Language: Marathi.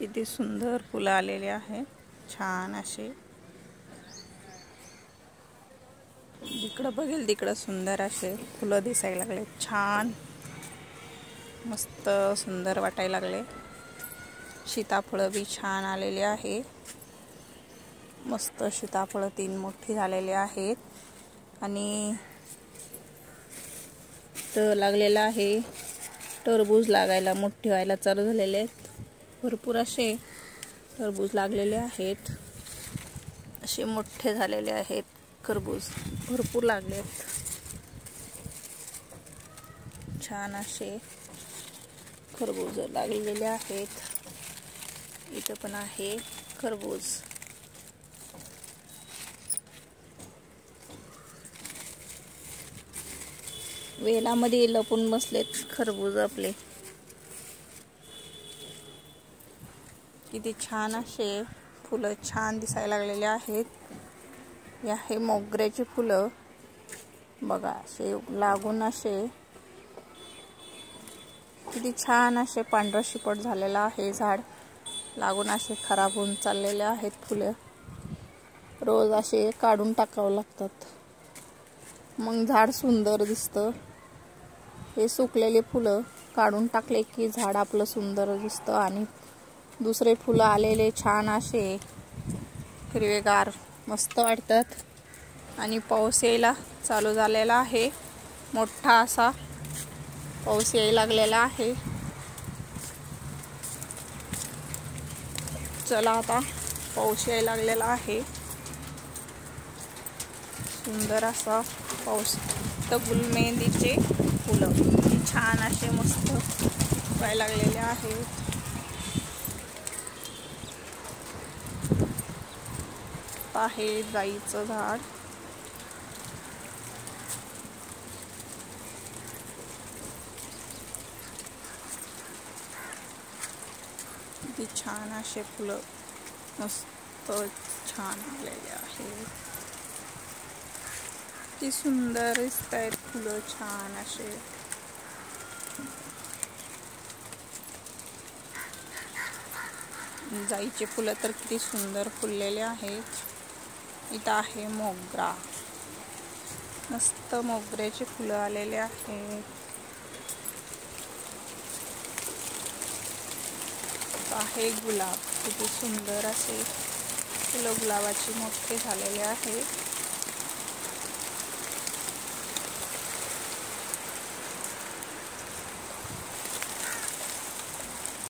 किती सुंदर फुलं आलेले आहे, छान असे. जिकडं बघेल तिकडं सुंदर असे फुलं दिसायला लागले, छान मस्त सुंदर वाटायला लागले. सीताफळं बी छान आलेले आहे, मस्त सीताफळं 3 मोठी झालेले आहेत आणि तर लागलेला आहे. टरबूज लागायला मोठे व्हायला चालू झालेले आहेत, भरपूर असे टरबूज लागलेले आहेत, असे मोठे झालेले आहेत. खरबूज भरपूर लागले आहेत, छान असे खरबूज लागलेले आहेत. इथं पण आहे खरबूज. वेलामध्ये लपून बसलेत खरबूज आपले. किती छान असे फुलं छान दिसायला लागलेले आहेत. हे आहे मोगऱ्याची फुलं बघा, असे लागून असे किती छान असे पांढरा शिपट झालेला आहे. झाड लागून असे खराब होऊन चाललेले आहेत फुलं. रोज असे काढून टाकावं लागतात, मग झाड सुंदर दिसतं. हे सुकलेले फुलं काढून टाकले की झाड आपलं सुंदर दिसतं आणि दुसरे फुलं आलेले छान असे हिरवेगार मस्त वाटतात. आणि पाऊस यायला चालू झालेला आहे, मोठा असा पाऊस यायला लागलेला आहे. चला आता पाऊस यायला लागलेला आहे, सुंदर असा पाऊस. तर गुलमेंदीचे फुलं छान असे मस्त व्हायला लागलेले आहेत. आहे जाईचं झाड. किती छान असे फुलं मस्त छान आलेले आहेत. किती सुंदर दिसत आहेत फुलं छान असे. जाईचे फुलं तर किती सुंदर फुललेले आहेत. इथं आहे मोगरा, मस्त मोगऱ्याचे फुलं आलेले आहेत. आहे गुलाब, किती सुंदर असे फुलं गुलाबाचे मोठे झालेले आहेत.